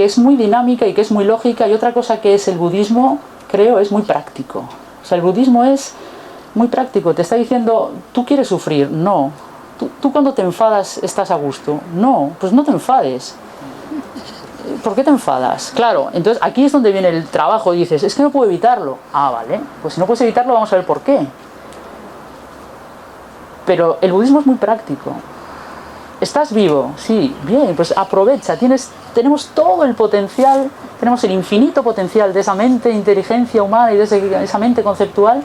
que es muy dinámica y que es muy lógica, y otra cosa que es el budismo, creo, es muy práctico. O sea, el budismo es muy práctico, te está diciendo, ¿tú quieres sufrir? No. ¿Tú cuando te enfadas estás a gusto? No, pues no te enfades. ¿Por qué te enfadas? Claro, entonces aquí es donde viene el trabajo, dices, es que no puedo evitarlo. Ah, vale, pues si no puedes evitarlo vamos a ver por qué. Pero el budismo es muy práctico. ¿Estás vivo? Sí, bien, pues aprovecha, tenemos todo el potencial, tenemos el infinito potencial de esa mente de inteligencia humana y de esa mente conceptual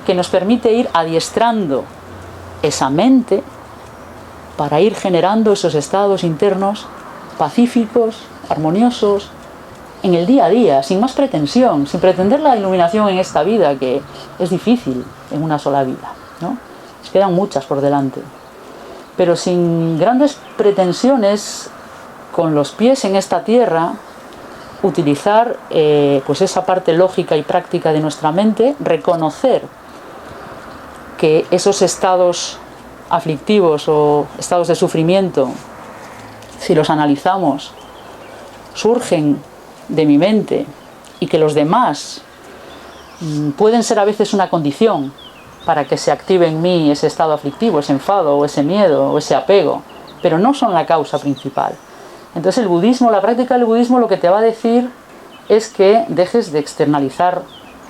que nos permite ir adiestrando esa mente para ir generando esos estados internos pacíficos, armoniosos, en el día a día, sin más pretensión, sin pretender la iluminación en esta vida, que es difícil en una sola vida, ¿no? Nos quedan muchas por delante. Pero sin grandes pretensiones, con los pies en esta tierra, utilizar pues esa parte lógica y práctica de nuestra mente, reconocer que esos estados aflictivos o estados de sufrimiento, si los analizamos, surgen de mi mente y que los demás pueden ser a veces una condición para que se active en mí ese estado aflictivo, ese enfado o ese miedo o ese apego, pero no son la causa principal. Entonces el budismo, la práctica del budismo lo que te va a decir es que dejes de externalizar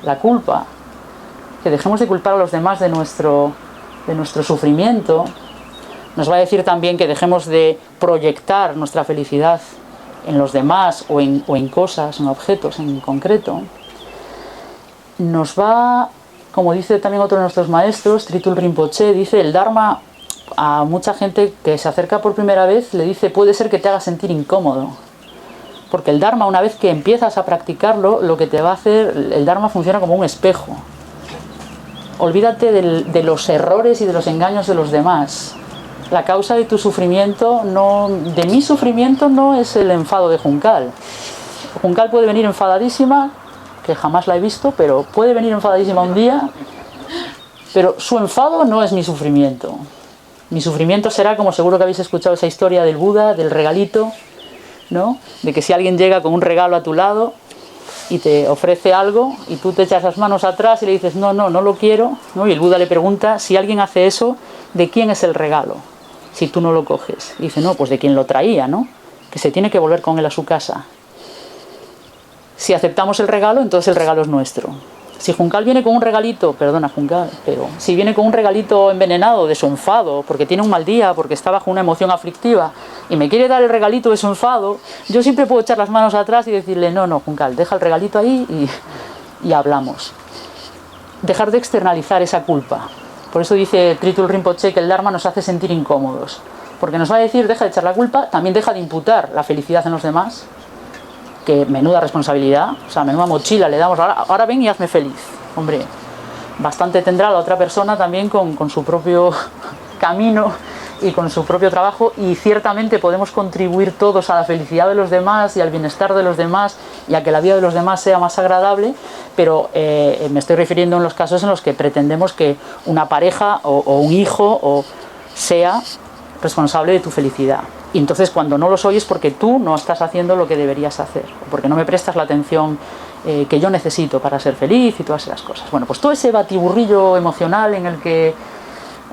la culpa, que dejemos de culpar a los demás de nuestro sufrimiento. Nos va a decir también que dejemos de proyectar nuestra felicidad en los demás o en cosas, en objetos en concreto. Nos va, como dice también otro de nuestros maestros, Tritul Rinpoche, dice, el Dharma a mucha gente que se acerca por primera vez le dice, puede ser que te haga sentir incómodo, porque el Dharma, una vez que empiezas a practicarlo, lo que te va a hacer, el Dharma funciona como un espejo. Olvídate de los errores y de los engaños de los demás. La causa de tu sufrimiento, de mi sufrimiento, no es el enfado de Juncal. Juncal puede venir enfadadísima, que jamás la he visto, pero puede venir enfadadísima un día, pero su enfado no es mi sufrimiento. Mi sufrimiento será, como seguro que habéis escuchado esa historia del Buda, del regalito, ¿no? De que si alguien llega con un regalo a tu lado y te ofrece algo y tú te echas las manos atrás y le dices no lo quiero, ¿no? Y el Buda le pregunta, si alguien hace eso, ¿de quién es el regalo? Si tú no lo coges. Y dice, no, pues de quien lo traía, ¿no? Que se tiene que volver con él a su casa. Si aceptamos el regalo, entonces el regalo es nuestro. Si Juncal viene con un regalito, perdona Juncal, pero si viene con un regalito envenenado de su enfado, porque tiene un mal día, porque está bajo una emoción aflictiva, y me quiere dar el regalito de su enfado, yo siempre puedo echar las manos atrás y decirle, no, Juncal, deja el regalito ahí y hablamos. Dejar de externalizar esa culpa. Por eso dice Tritul Rinpoche que el Dharma nos hace sentir incómodos, porque nos va a decir, deja de echar la culpa, también deja de imputar la felicidad en los demás, que menuda responsabilidad, o sea, menuda mochila le damos, ahora ven y hazme feliz. Hombre, bastante tendrá la otra persona también con su propio camino y con su propio trabajo, y ciertamente podemos contribuir todos a la felicidad de los demás y al bienestar de los demás y a que la vida de los demás sea más agradable, pero me estoy refiriendo en los casos en los que pretendemos que una pareja o un hijo sea responsable de tu felicidad. Y entonces cuando no lo soy es porque tú no estás haciendo lo que deberías hacer, o porque no me prestas la atención que yo necesito para ser feliz y todas esas cosas. Bueno, pues todo ese batiburrillo emocional en el que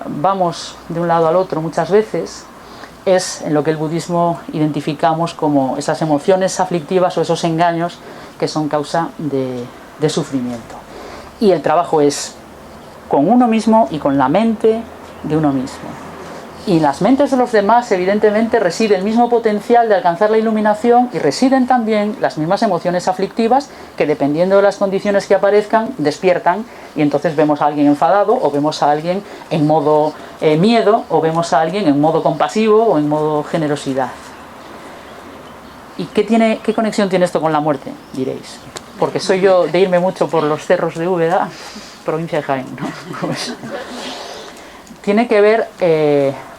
vamos de un lado al otro muchas veces es en lo que el budismo identificamos como esas emociones aflictivas o esos engaños que son causa de sufrimiento. Y el trabajo es con uno mismo y con la mente de uno mismo. Y en las mentes de los demás, evidentemente, reside el mismo potencial de alcanzar la iluminación y residen también las mismas emociones aflictivas que, dependiendo de las condiciones que aparezcan, despiertan, y entonces vemos a alguien enfadado, o vemos a alguien en modo miedo, o vemos a alguien en modo compasivo o en modo generosidad. ¿Y qué conexión tiene esto con la muerte? Diréis. Porque soy yo de irme mucho por los cerros de Úbeda, provincia de Jaén, ¿no? Pues, tiene que ver...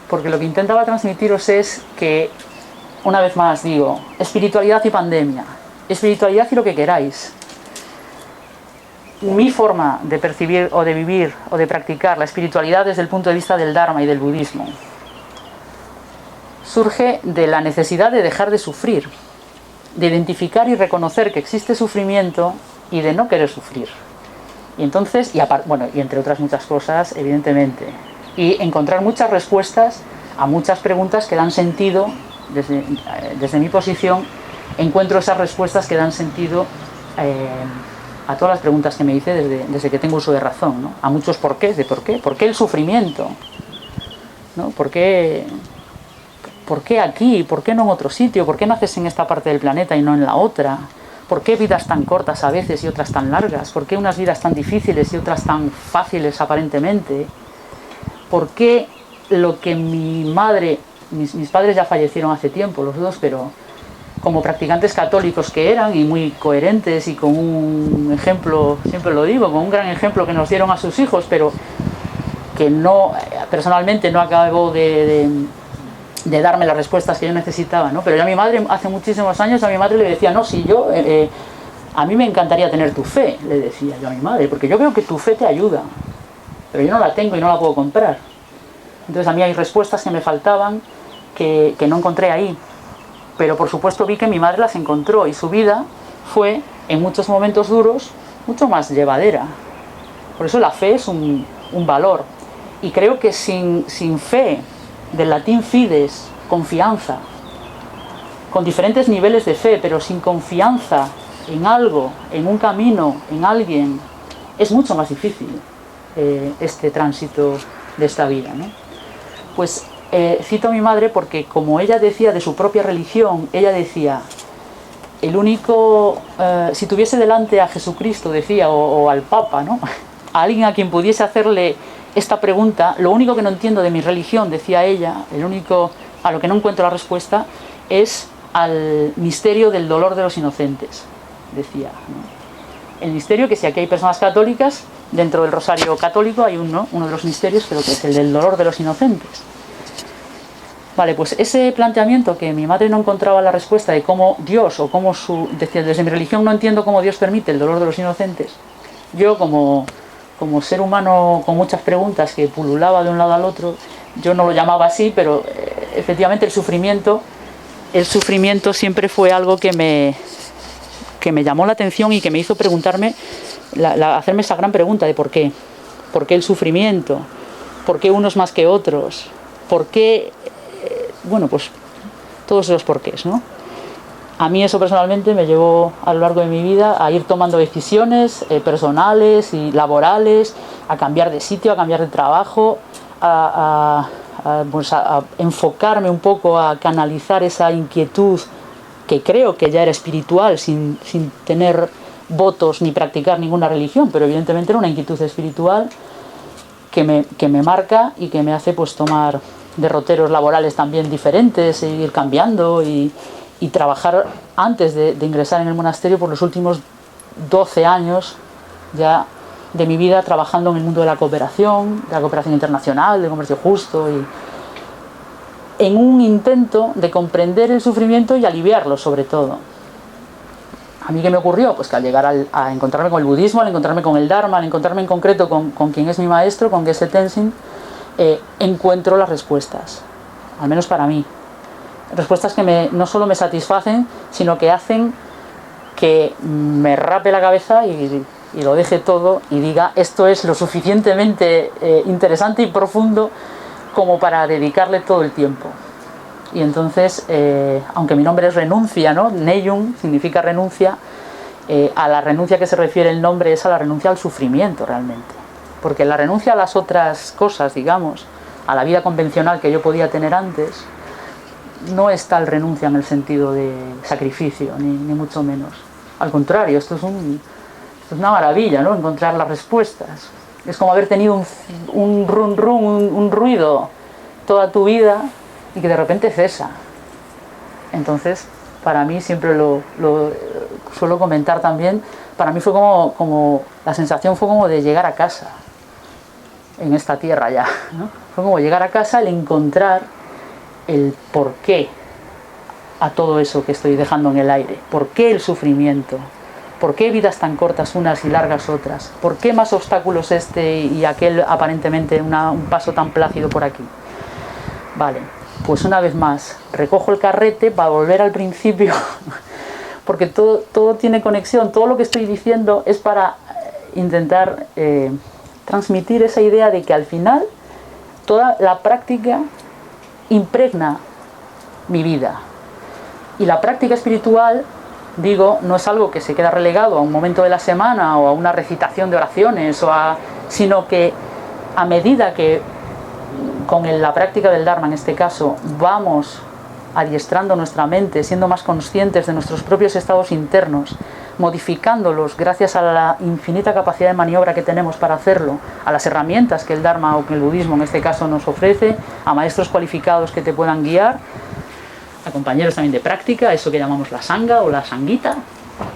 porque lo que intentaba transmitiros es que, una vez más digo, espiritualidad y pandemia, espiritualidad y lo que queráis. Mi forma de percibir o de vivir o de practicar la espiritualidad desde el punto de vista del Dharma y del budismo surge de la necesidad de dejar de sufrir. de identificar y reconocer que existe sufrimiento y de no querer sufrir. Y entonces, y entre otras muchas cosas, evidentemente, y encontrar muchas respuestas a muchas preguntas que dan sentido, desde mi posición, encuentro esas respuestas que dan sentido a todas las preguntas que me hice desde que tengo uso de razón, ¿no? A muchos porqués, de por qué el sufrimiento, ¿no? ¿Por qué aquí? ¿Por qué no en otro sitio? ¿Por qué naces en esta parte del planeta y no en la otra? ¿Por qué vidas tan cortas a veces y otras tan largas? ¿Por qué unas vidas tan difíciles y otras tan fáciles aparentemente? ¿Por qué lo que mi madre, mis padres ya fallecieron hace tiempo, los dos, pero como practicantes católicos que eran y muy coherentes y con un ejemplo, siempre lo digo, con un gran ejemplo que nos dieron a sus hijos, pero que no, personalmente no acabó de darme las respuestas que yo necesitaba, ¿no? Pero yo a mi madre, hace muchísimos años, a mi madre le decía, no, si yo, a mí me encantaría tener tu fe, le decía yo a mi madre, porque yo veo que tu fe te ayuda, pero yo no la tengo y no la puedo comprar. Entonces a mí hay respuestas que me faltaban, que no encontré ahí, pero por supuesto vi que mi madre las encontró y su vida fue, en muchos momentos duros, mucho más llevadera. Por eso la fe es un valor, y creo que sin fe, del latín fides, confianza, con diferentes niveles de fe, pero sin confianza en algo, en un camino, en alguien, es mucho más difícil este tránsito de esta vida, ¿no? Pues cito a mi madre porque, como ella decía de su propia religión, ella decía, el único, si tuviese delante a Jesucristo, decía, o al Papa, ¿no? A alguien a quien pudiese hacerle esta pregunta, lo único que no entiendo de mi religión, decía ella, el único a lo que no encuentro la respuesta es al misterio del dolor de los inocentes, decía, ¿no? El misterio que, si aquí hay personas católicas, dentro del rosario católico hay uno de los misterios, creo que es el del dolor de los inocentes. Vale, pues ese planteamiento, que mi madre no encontraba la respuesta de cómo Dios, o cómo decía, desde mi religión no entiendo cómo Dios permite el dolor de los inocentes. Yo, como ser humano con muchas preguntas que pululaba de un lado al otro, yo no lo llamaba así, pero efectivamente el sufrimiento siempre fue algo que me llamó la atención y que me hizo preguntarme, hacerme esa gran pregunta de por qué el sufrimiento, por qué unos más que otros, por qué, bueno, pues todos esos porqués, ¿no? A mí eso personalmente me llevó a lo largo de mi vida a ir tomando decisiones personales y laborales, a cambiar de sitio, a cambiar de trabajo, a enfocarme un poco, a canalizar esa inquietud que creo que ya era espiritual, sin tener votos ni practicar ninguna religión, pero evidentemente era una inquietud espiritual que me marca y que me hace, pues, tomar derroteros laborales también diferentes, e ir cambiando y trabajar antes de ingresar en el monasterio por los últimos 12 años ya de mi vida trabajando en el mundo de la cooperación internacional, del comercio justo, y en un intento de comprender el sufrimiento y aliviarlo, sobre todo. ¿A mí qué me ocurrió? Pues que al llegar a encontrarme con el budismo, al encontrarme con el Dharma, al encontrarme en concreto con quien es mi maestro, con Geshe Tenzin, encuentro las respuestas, al menos para mí. Respuestas que no solo me satisfacen, sino que hacen que me rape la cabeza y lo deje todo y diga, esto es lo suficientemente interesante y profundo como para dedicarle todo el tiempo. Y entonces, aunque mi nombre es renuncia, ¿no? Neyung significa renuncia, a la renuncia que se refiere el nombre es a la renuncia al sufrimiento realmente. Porque la renuncia a las otras cosas, digamos, a la vida convencional que yo podía tener antes, no es tal renuncia en el sentido de sacrificio, ni mucho menos. Al contrario, esto es una maravilla, ¿no? Encontrar las respuestas. Es como haber tenido un ruido toda tu vida y que de repente cesa. Entonces, para mí, siempre lo suelo comentar también, para mí fue como la sensación fue como de llegar a casa en esta tierra ya, ¿no? Fue como llegar a casa, el encontrar el porqué a todo eso que estoy dejando en el aire. ¿Por qué el sufrimiento? ¿Por qué vidas tan cortas unas y largas otras? ¿Por qué más obstáculos este y aquel aparentemente un paso tan plácido por aquí? Vale, pues una vez más recojo el carrete para volver al principio porque todo tiene conexión, todo lo que estoy diciendo es para intentar transmitir esa idea de que al final toda la práctica impregna mi vida. Y la práctica espiritual, digo, no es algo que se queda relegado a un momento de la semana o a una recitación de oraciones, sino que a medida que con la práctica del Dharma, en este caso, vamos adiestrando nuestra mente, siendo más conscientes de nuestros propios estados internos, modificándolos gracias a la infinita capacidad de maniobra que tenemos para hacerlo, a las herramientas que el Dharma o que el budismo en este caso nos ofrece, a maestros cualificados que te puedan guiar, a compañeros también de práctica, eso que llamamos la sangha o la sanghita,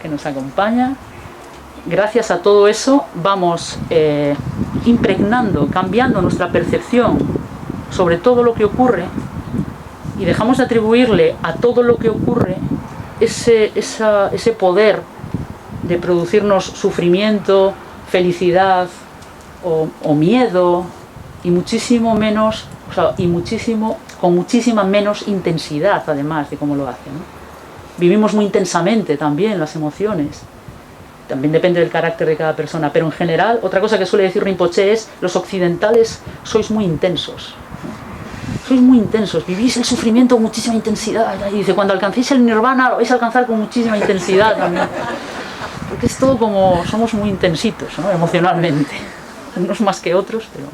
que nos acompaña. Gracias a todo eso vamos impregnando, cambiando nuestra percepción sobre todo lo que ocurre, y dejamos de atribuirle a todo lo que ocurre ese poder de producirnos sufrimiento, felicidad o miedo, y muchísimo menos, con muchísima menos intensidad, además de cómo lo hacen, ¿no? Vivimos muy intensamente también las emociones. También depende del carácter de cada persona, pero en general, otra cosa que suele decir Rinpoche es: los occidentales sois muy intensos, ¿no? Sois muy intensos, vivís el sufrimiento con muchísima intensidad. Y dice, cuando alcancéis el nirvana lo vais a alcanzar con muchísima intensidad también. Porque es todo como, somos muy intensitos, ¿no? Emocionalmente. Unos más que otros, pero...